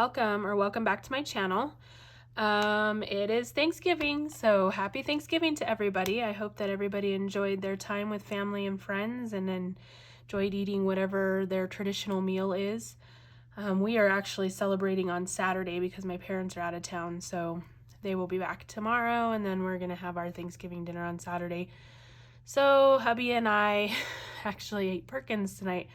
welcome back to my channel. It is Thanksgiving, so happy Thanksgiving to everybody. I hope that everybody enjoyed their time with family and friends and enjoyed eating whatever their traditional meal is. We are actually celebrating on Saturday because my parents are out of town, so they will be back tomorrow, and then we're gonna have our Thanksgiving dinner on Saturday. So hubby and I actually ate Perkins tonight.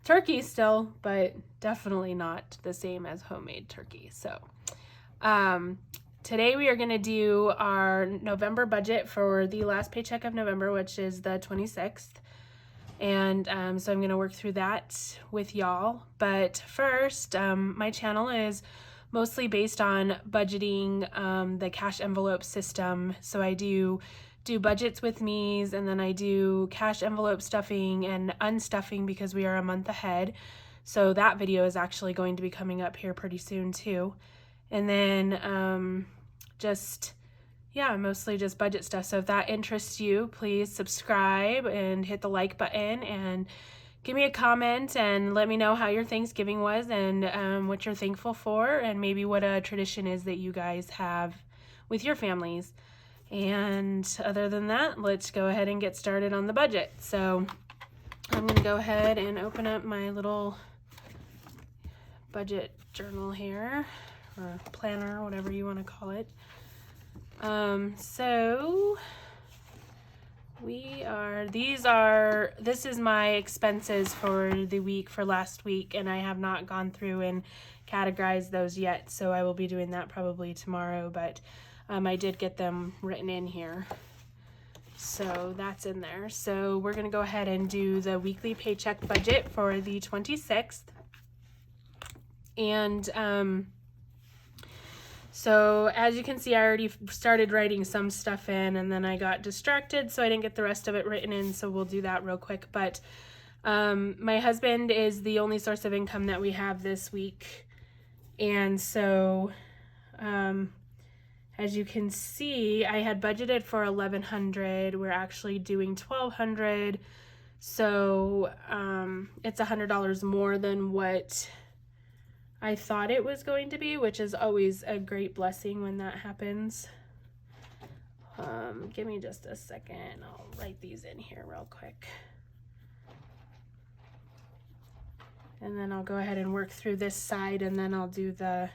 Turkey still, but definitely not the same as homemade turkey. So today we are going to do our November budget for the last paycheck of November, which is the 26th. And so I'm going to work through that with y'all. But first, my channel is mostly based on budgeting, the cash envelope system. So I do budgets with me's, and then I do cash envelope stuffing and unstuffing because we are a month ahead. So that video is actually going to be coming up here pretty soon too. And then mostly just budget stuff. So if that interests you, please subscribe and hit the like button and give me a comment and let me know how your Thanksgiving was and what you're thankful for, and maybe what a tradition is that you guys have with your families. And other than that, let's go ahead and get started on the budget. So I'm going to go ahead and open up my little budget journal here, or planner, whatever you want to call it. This is my expenses for the week, for last week, and I have not gone through and categorized those yet, so I will be doing that probably tomorrow, but I did get them written in here. So that's in there. So we're going to go ahead and do the weekly paycheck budget for the 26th. And so as you can see, I already started writing some stuff in, and then I got distracted, so I didn't get the rest of it written in, so we'll do that real quick. But my husband is the only source of income that we have this week. And so as you can see, I had budgeted for $1,100. We're actually doing $1,200. So it's $100 more than what I thought it was going to be, which is always a great blessing when that happens. Give me just a second. I'll write these in here real quick. And then I'll go ahead and work through this side, and then I'll do the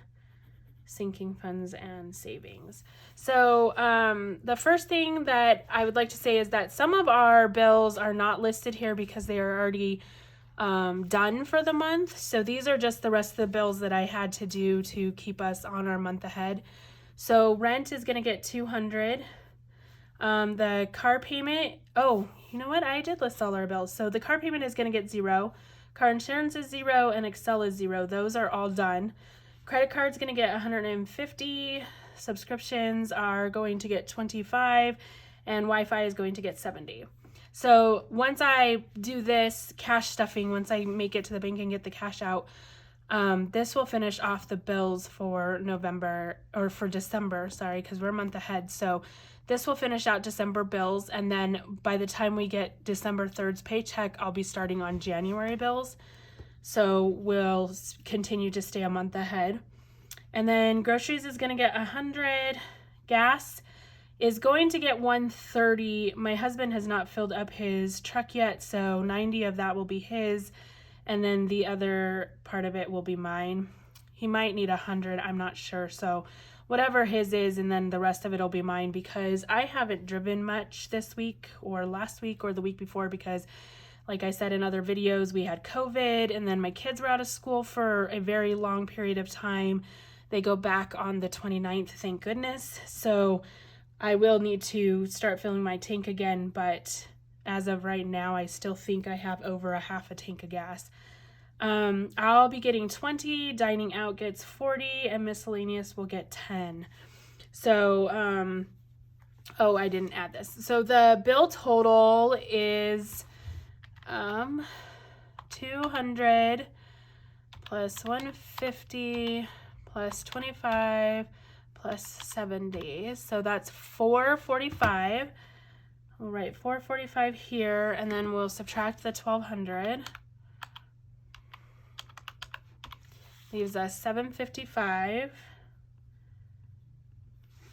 sinking funds and savings. So the first thing that I would like to say is that some of our bills are not listed here because they are already done for the month. So these are just the rest of the bills that I had to do to keep us on our month ahead. So rent is going to get $200. The car payment, oh, you know what? I did list all our bills. So the car payment is going to get $0. Car insurance is $0, and Excel is $0. Those are all done. Credit card's going to get $150. Subscriptions are going to get $25, and Wi-Fi is going to get $70. So once I do this cash stuffing, once I make it to the bank and get the cash out, this will finish off the bills for December, sorry, because we're a month ahead. So this will finish out December bills, and then by the time we get December 3rd's paycheck, I'll be starting on January bills. So we'll continue to stay a month ahead. And then groceries is going to get $100. Gas is going to get $130. My husband has not filled up his truck yet, so $90 of that will be his. And then the other part of it will be mine. He might need $100, I'm not sure. So whatever his is, and then the rest of it will be mine, because I haven't driven much this week or last week or the week before, because like I said in other videos, we had COVID, and then my kids were out of school for a very long period of time. They go back on the 29th, thank goodness. So I will need to start filling my tank again, but as of right now, I still think I have over a half a tank of gas. I'll be getting 20, dining out gets 40, and miscellaneous will get 10. So, oh, I didn't add this. So the bill total is 200 plus 150 plus 25 plus 70. So that's 445. We'll write 445 here, and then we'll subtract the 1,200. leaves us $7.55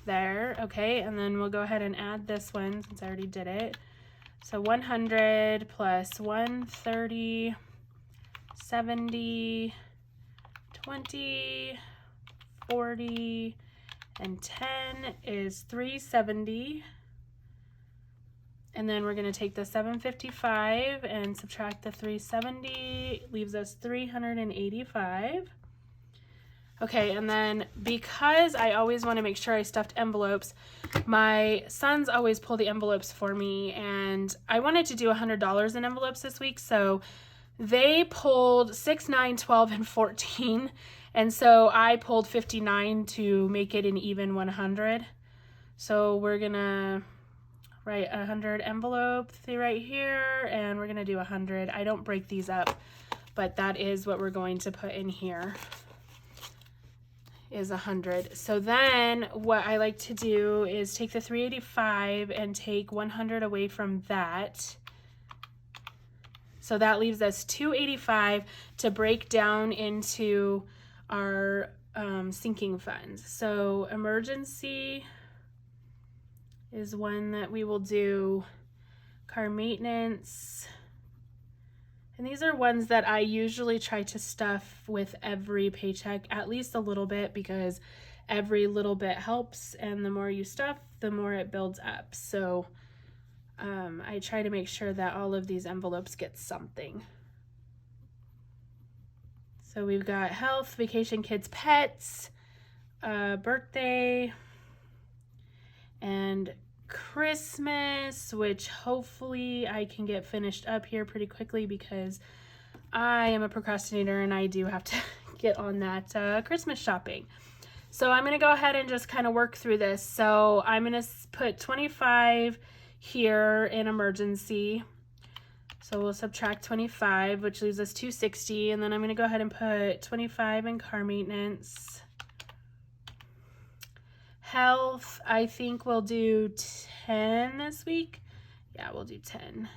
there. Okay, and then we'll go ahead and add this one since I already did it. So 100 plus 130, 70, 20, 40, and 10 is 370. And then we're going to take the 755 and subtract the 370, leaves us 385. Okay, and then because I always want to make sure I stuffed envelopes, my sons always pull the envelopes for me, and I wanted to do $100 in envelopes this week, so they pulled 6, 9, 12, and 14, and so I pulled 59 to make it an even 100. So we're gonna write 100 envelope right here, and we're gonna do 100. I don't break these up, but that is what we're going to put in here, is 100. So then what I like to do is take the 385 and take 100 away from that. So that leaves us 285 to break down into our sinking funds. So emergency is one that we will do, car maintenance. And these are ones that I usually try to stuff with every paycheck, at least a little bit, because every little bit helps, and the more you stuff, the more it builds up. So I try to make sure that all of these envelopes get something. So we've got health, vacation, kids, pets, birthday, and Christmas, which hopefully I can get finished up here pretty quickly because I am a procrastinator and I do have to get on that Christmas shopping. So I'm going to go ahead and just kind of work through this. So I'm going to put 25 here in emergency. So we'll subtract 25, which leaves us 260, and then I'm going to go ahead and put 25 in car maintenance. Health, I think we'll do 10 this week. Yeah, we'll do 10.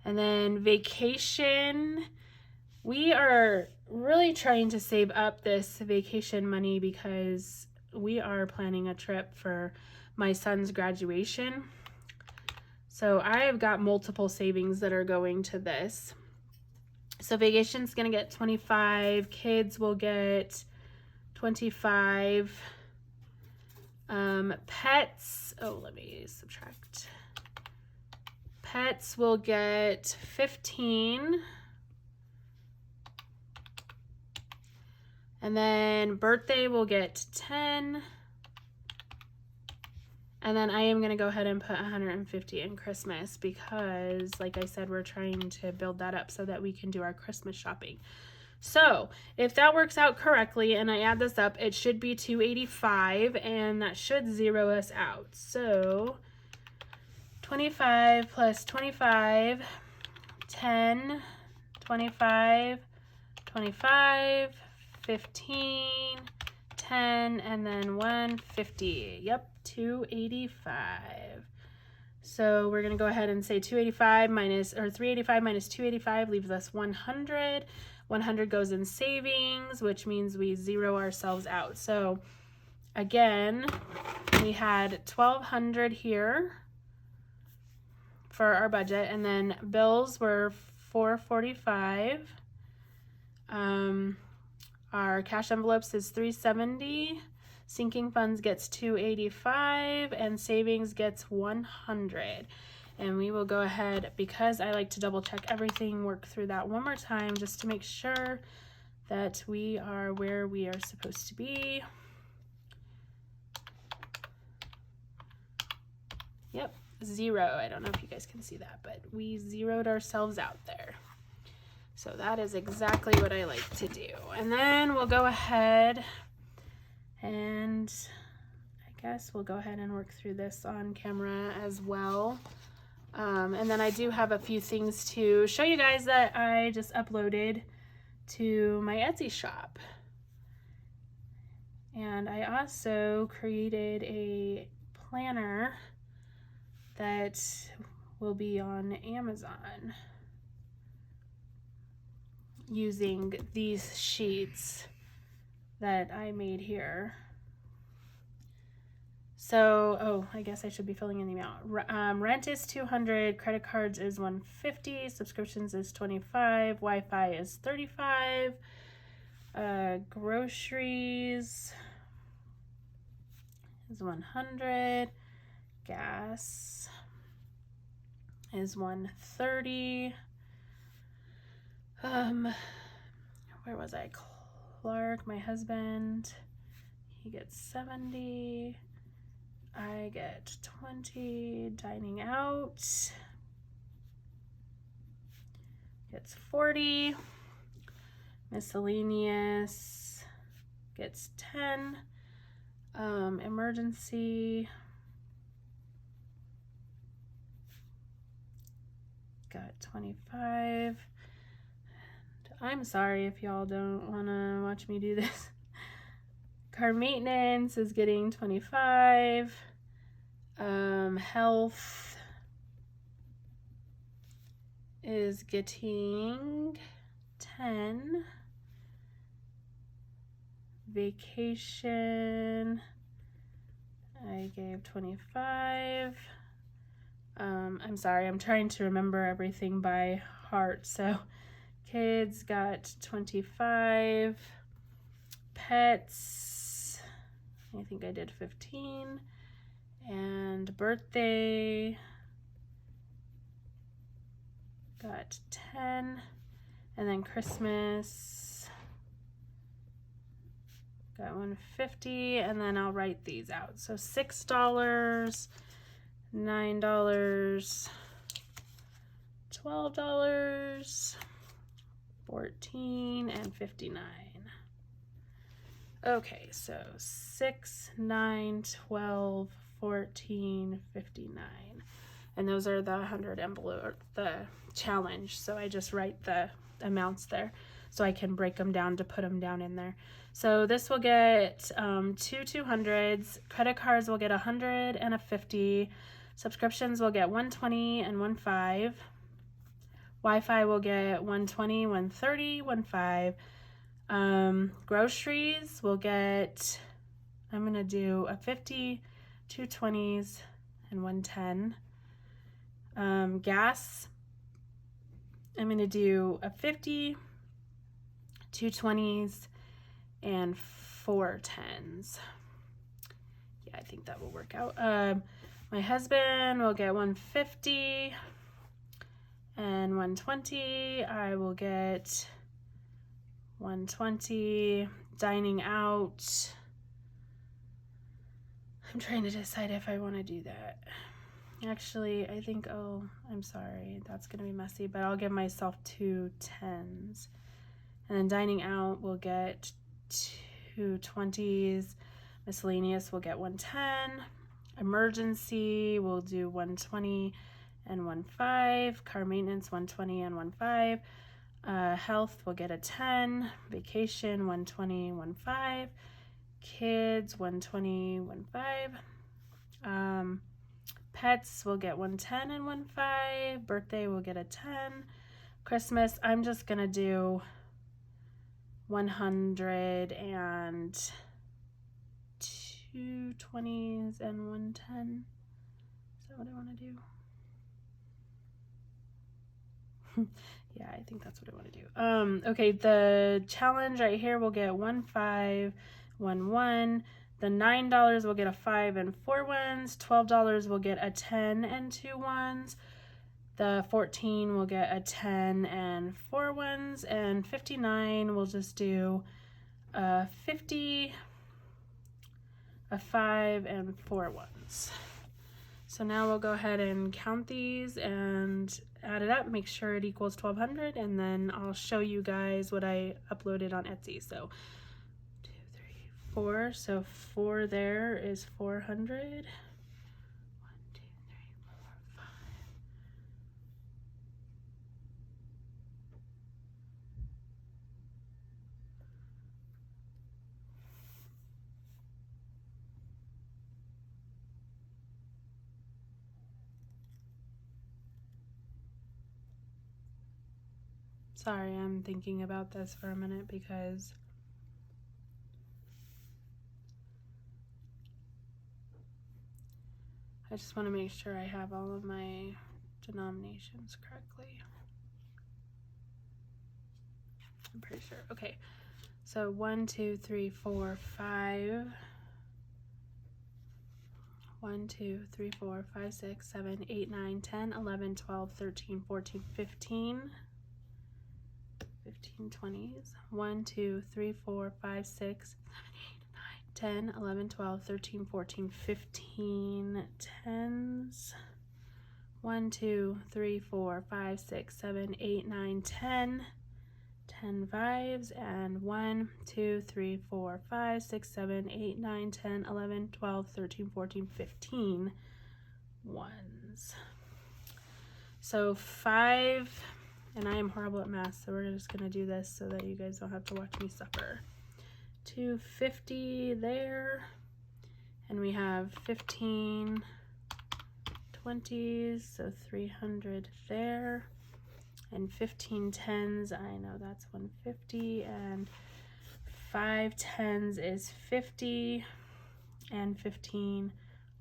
And then vacation, we are really trying to save up this vacation money because we are planning a trip for my son's graduation. So I have got multiple savings that are going to this. So vacation's gonna get 25, kids will get 25, pets, oh, let me subtract. Pets will get 15. And then birthday will get 10. And then I am going to go ahead and put 150 in Christmas because, like I said, we're trying to build that up so that we can do our Christmas shopping. So if that works out correctly and I add this up, it should be 285, and that should zero us out. So 25 plus 25, 10, 25, 25, 15, 10, and then 150. Yep, 285. So we're going to go ahead and say 285 minus, or 385 minus 285 leaves us 100. 100 goes in savings, which means we zero ourselves out. So again, we had 1,200 here for our budget, and then bills were $445. Our cash envelopes is $370. Sinking funds gets $285, and savings gets $100. And we will go ahead, because I like to double check everything, work through that one more time just to make sure that we are where we are supposed to be. Yep, zero. I don't know if you guys can see that, but we zeroed ourselves out there. So that is exactly what I like to do. And then we'll go ahead and I guess we'll go ahead and work through this on camera as well. And then I do have a few things to show you guys that I just uploaded to my Etsy shop. And I also created a planner that will be on Amazon. using these sheets that I made here. So, oh, I guess I should be filling in the amount. Rent is $200, credit cards is $150, subscriptions is $25, Wi-Fi is $35, groceries is $100, gas is $130. Where was I? Clark, my husband, he gets $70. I get $20. Dining out gets $40. Miscellaneous gets $10. Emergency got $25. I'm sorry if y'all don't want to watch me do this. Car maintenance is getting $25. Health is getting $10. Vacation, I gave $25. I'm sorry, I'm trying to remember everything by heart. So kids got $25. Pets, I think I did 15. And birthday got 10. And then Christmas got $150. And then I'll write these out. So $6, $9, $12, $14, and $59. Okay, so 6, 9, 12, 14, 59. And those are the 100 envelope, the challenge. So I just write the amounts there so I can break them down to put them down in there. So this will get 2 200s. Credit cards will get 100 and a 50. Subscriptions will get 120 and 15. Wi-Fi will get 120, 130, 15. Groceries will get, I'm going to do a 50, 2 20s, and 110. Gas, I'm going to do a 50, 2 20s, and 4 10s. Yeah, I think that will work out. My husband will get 150 and 120. I will get 120. Dining out, I'm trying to decide if I want to do that. Actually, I think, oh, I'm sorry, that's going to be messy, but I'll give myself 2 10s. And then dining out will get 2 20s. Miscellaneous will get 110. Emergency will do 120 and 15. Car maintenance 120 and 15. Health will get a 10. Vacation 120, 15. Kids 120, 15. Pets will get 110 and 15. Birthday will get a 10. Christmas, I'm just gonna do 100 and 2 20s and 110. Is that what I want to do? Yeah, I think that's what I want to do. Okay, the challenge right here will get 1 5, 1 1. The $9 will get a 5 and 4 ones. $12 will get a 10 and 2 ones. The 14 will get a 10 and 4 ones. And 59 will just do a 50, a 5, and 4 ones. So now we'll go ahead and count these and add it up, make sure it equals 1,200, and then I'll show you guys what I uploaded on Etsy. So 2, 3, 4. So 4 there is 400. 1, 2, 3, 4, 5. Sorry, I'm thinking about this for a minute because I just want to make sure I have all of my denominations correctly. I'm pretty sure. Okay, so 1, 2, 3, 4, 5. 1, 2, 3, 4, 5, 6, 7, 8, 9, 10, 11, 12, 13, 14, 15. 15 20s. 1, 2, 3, 4, 5, 6, 7, 8, 9, 10, 11, 12, 13, 14, 15 10s. 1, 2, 3, 4, 5, 6, 7, 8, 9, 10. 10 5s, and 1, 2, 3, 4, 5, 6, 7, 8, 9, 10, 11, 12, 13, 14, 15 1s. So 5, and I am horrible at math, so we're just going to do this so that you guys don't have to watch me suffer. 250 there, and we have 15 20s, so 300 there. And 15 10s, I know that's 150, and 5 10s is 50, and 15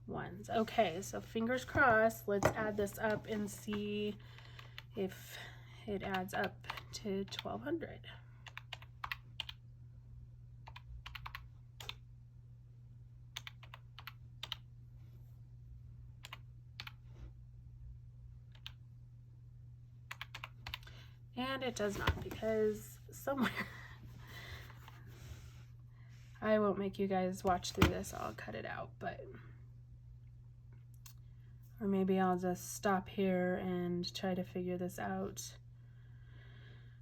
1s. Okay, so fingers crossed. Let's add this up and see if it adds up to 1,200. And it does not, because somewhere I won't make you guys watch through this. I'll cut it out, or maybe I'll just stop here and try to figure this out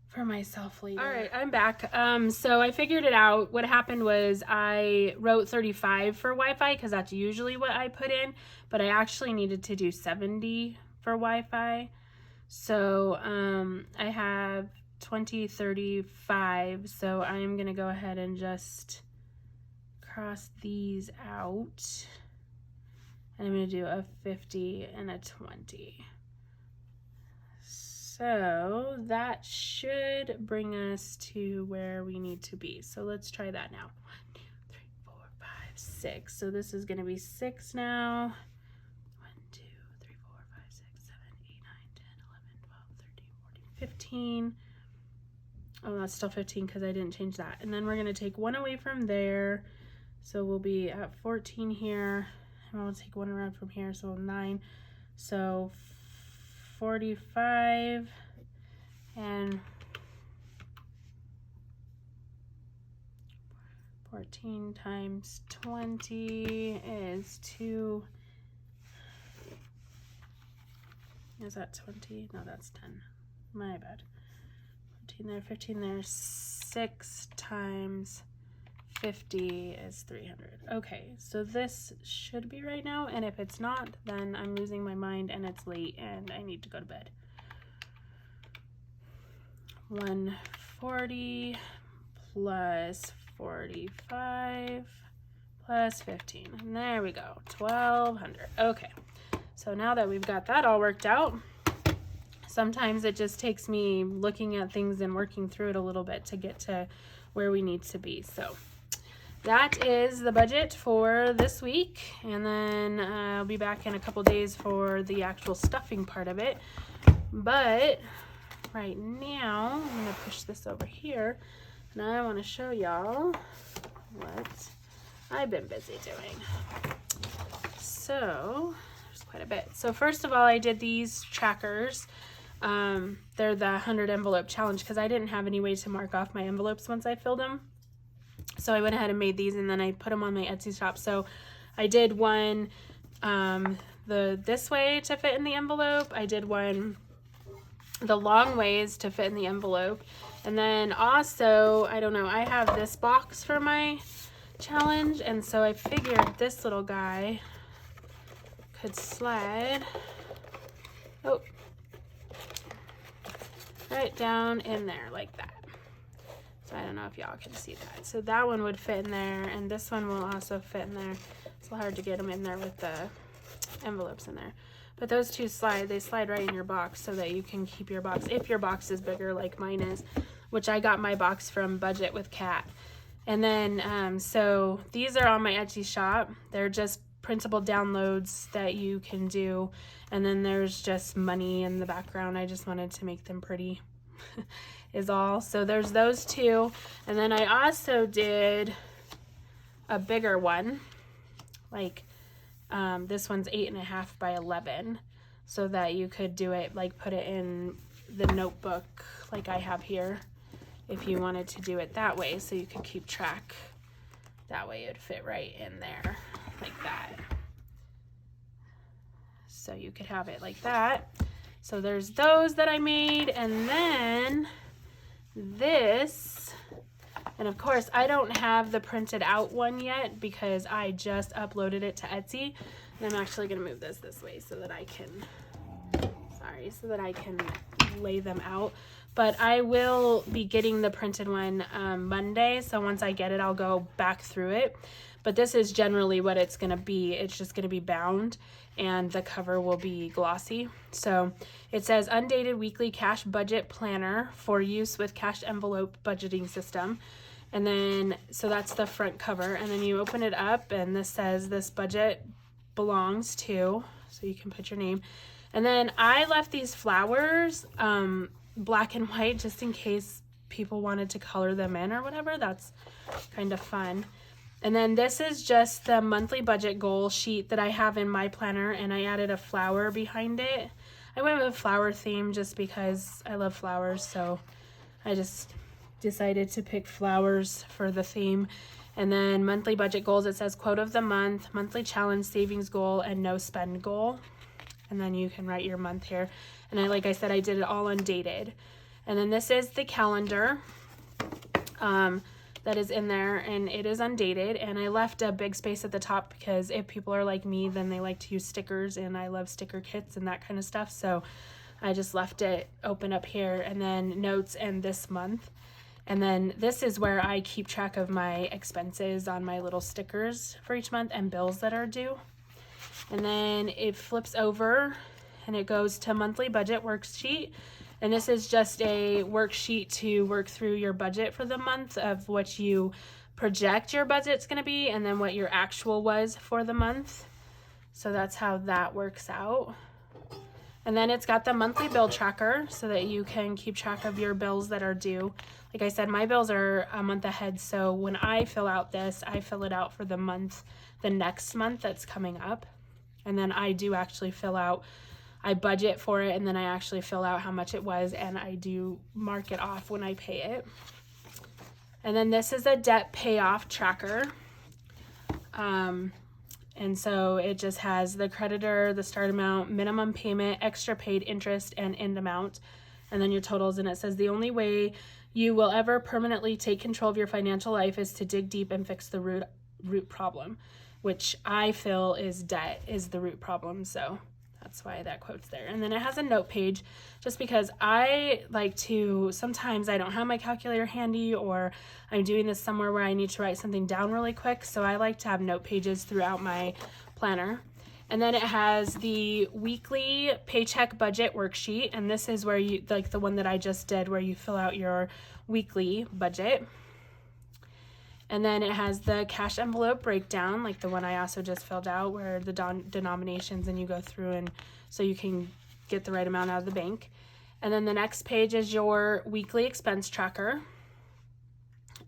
for myself later. All right, I'm back. So I figured it out. What happened was I wrote 35 for Wi-Fi because that's usually what I put in, but I actually needed to do 70 for Wi-Fi. So I have 20, 35, so I'm going to go ahead and just cross these out. And I'm going to do a 50 and a 20. So that should bring us to where we need to be. So let's try that now. 1, 2, 3, 4, 5, 6. So this is going to be 6 now. 15. Oh, that's still 15 because I didn't change that. And then we're going to take 1 away from there. So we'll be at 14 here. And we'll take 1 around from here. So 9. So 45. And 14 times 20 is 2. Is that 20? No, that's 10. My bad. 14 there, 15 there. 6 times 50 is 300. Okay, so this should be right now, and if it's not, then I'm losing my mind and it's late and I need to go to bed. 140 plus 45 plus 15. And there we go, 1,200. Okay, so now that we've got that all worked out, sometimes it just takes me looking at things and working through it a little bit to get to where we need to be. So that is the budget for this week, and then I'll be back in a couple days for the actual stuffing part of it. But right now, I'm going to push this over here, and I want to show y'all what I've been busy doing. So there's quite a bit. So first of all, I did these trackers. They're the 100 envelope challenge because I didn't have any way to mark off my envelopes once I filled them. So I went ahead and made these, and then I put them on my Etsy shop. So I did one this way to fit in the envelope. I did one the long ways to fit in the envelope. And then also, I don't know, I have this box for my challenge, and so I figured this little guy could slide right down in there like that. So I don't know if y'all can see that. So that one would fit in there, and this one will also fit in there. It's a little hard to get them in there with the envelopes in there. But those two they slide right in your box so that you can keep your box, if your box is bigger like mine is, which I got my box from Budget with Cat. And then, so these are on my Etsy shop. They're just printable downloads that you can do. And then there's just money in the background. I just wanted to make them pretty is all. So there's those two. And then I also did a bigger one, like this one's 8.5 by 11, so that you could do it, like put it in the notebook like I have here, if you wanted to do it that way, so you could keep track. That way it'd fit right in there like that. So you could have it like that. So there's those that I made, and then this, and of course I don't have the printed out one yet because I just uploaded it to Etsy. And I'm actually gonna move this way so that I can, so that I can lay them out. But I will be getting the printed one Monday, so once I get it, I'll go back through it. But this is generally what it's gonna be. It's just gonna be bound, and the cover will be glossy. So it says undated weekly cash budget planner for use with cash envelope budgeting system. And then, so that's the front cover. And then you open it up and this says this budget belongs to, so you can put your name. And then I left these flowers black and white just in case people wanted to color them in or whatever. That's kind of fun. And then this is just the monthly budget goal sheet that I have in my planner, and I added a flower behind it. I went with a flower theme just because I love flowers, so I just decided to pick flowers for the theme. And then monthly budget goals, it says quote of the month, monthly challenge, savings goal, and no spend goal. And then you can write your month here. And like I said, I did it all undated. And then this is the calendar that is in there, and it is undated. And I left a big space at the top because if people are like me, then they like to use stickers, and I love sticker kits and that kind of stuff. So I just left it open up here, and then notes and this month. And then this is where I keep track of my expenses on my little stickers for each month and bills that are due. And then it flips over and it goes to monthly budget worksheet. And this is just a worksheet to work through your budget for the month of what you project your budget's going to be and then what your actual was for the month. So that's how that works out. And then it's got the monthly bill tracker so that you can keep track of your bills that are due. Like I said, my bills are a month ahead, so when I fill out this, I fill it out for the month, the next month that's coming up. And then I do actually fill out, I budget for it, and then I actually fill out how much it was, and I do mark it off when I pay it. And then this is a debt payoff tracker. And so it just has the creditor, the start amount, minimum payment, extra paid interest, and end amount, and then your totals. And it says the only way you will ever permanently take control of your financial life is to dig deep and fix the root problem, which I feel is debt is the root problem. So that's why that quote's there. And then it has a note page just because I like to, sometimes I don't have my calculator handy, or I'm doing this somewhere where I need to write something down really quick. So I like to have note pages throughout my planner. And then it has the weekly paycheck budget worksheet. And this is where you, like the one that I just did, where you fill out your weekly budget. And then it has the cash envelope breakdown, like the one I also just filled out, where the denominations, and you go through and so you can get the right amount out of the bank. And then the next page is your weekly expense tracker.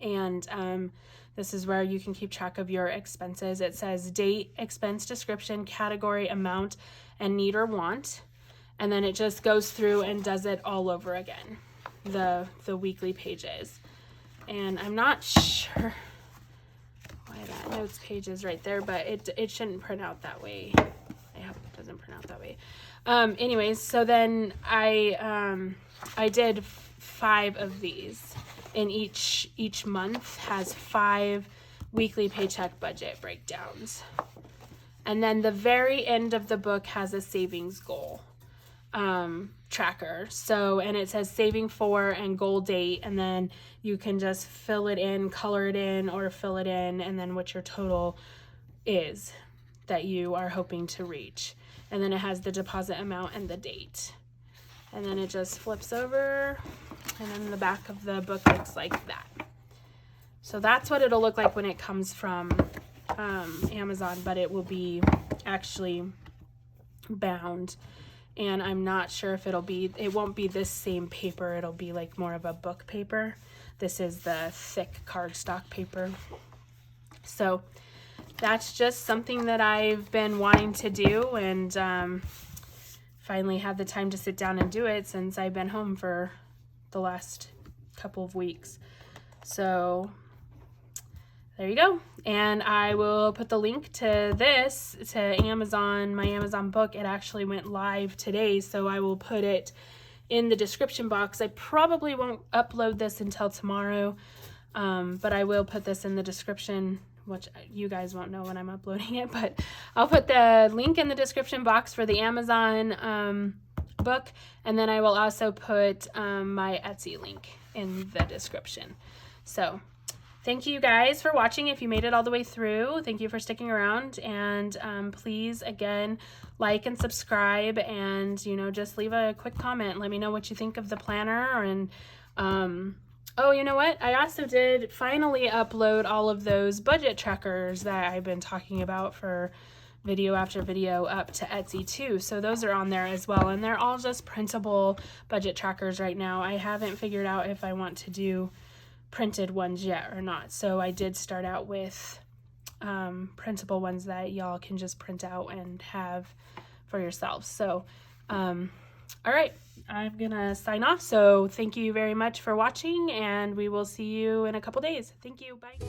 And this is where you can keep track of your expenses. It says date, expense description, category, amount, and need or want. And then it just goes through and does it all over again, the weekly pages. And I'm not sure why that notes page is right there, but it shouldn't print out that way. I hope it doesn't print out that way. Anyways, so then I did 5 of these, and each month has 5 weekly paycheck budget breakdowns. And then the very end of the book has a savings goal tracker. So, and it says saving for and goal date, and then you can just fill it in, color it in, or fill it in, and then what your total is that you are hoping to reach. and then it has the deposit amount and the date. And then it just flips over, and then the back of the book looks like that. So that's what it'll look like when it comes from Amazon, but it will be actually bound. And I'm not sure if it won't be this same paper. It'll be like more of a book paper. This is the thick cardstock paper. So that's just something that I've been wanting to do, and finally had the time to sit down and do it since I've been home for the last couple of weeks. So there you go. And I will put the link to this to Amazon, my Amazon book. It actually went live today, so I will put it in the description box. I probably won't upload this until tomorrow, but I will put this in the description, which you guys won't know when I'm uploading it, but I'll put the link in the description box for the Amazon book, and then I will also put my Etsy link in the description. So thank you guys for watching. If you made it all the way through, thank you for sticking around, and please, again, like and subscribe, and just leave a quick comment. Let me know what you think of the planner. And oh, you know what? I also did finally upload all of those budget trackers that I've been talking about for video after video up to Etsy too. So those are on there as well, and they're all just printable budget trackers right now. I haven't figured out if I want to do printed ones yet or not. So I did start out with printable ones that y'all can just print out and have for yourselves. So all right, I'm gonna sign off. So thank you very much for watching, and we will see you in a couple days. Thank you. Bye.